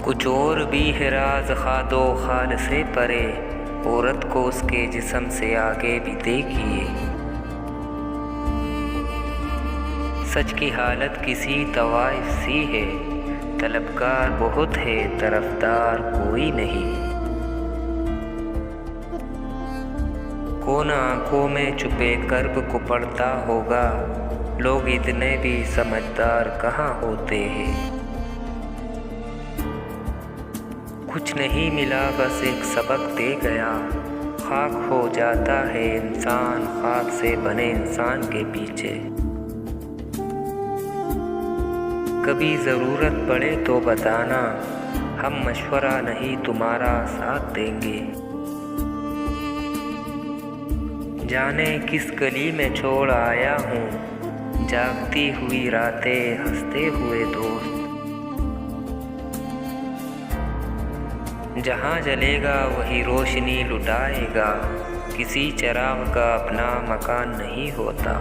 कुछ और भी है राज खादो खाल से परे, औरत को उसके जिस्म से आगे भी देखिए। सच की हालत किसी तवाइफ सी है, तलबगार बहुत है तरफदार कोई नहीं। कौन आंखों में छुपे कर्ब को पढ़ता होगा, लोग इतने भी समझदार कहाँ होते हैं। कुछ नहीं मिला बस एक सबक दे गया, खाक हो जाता है इंसान खाक से बने इंसान के पीछे। कभी ज़रूरत पड़े तो बताना, हम मशवरा नहीं तुम्हारा साथ देंगे। जाने किस गली में छोड़ आया हूँ, जागती हुई रातें हंसते हुए दोस्त। जहाँ जलेगा वही रोशनी लुटाएगा, किसी चिराग का अपना मकान नहीं होता।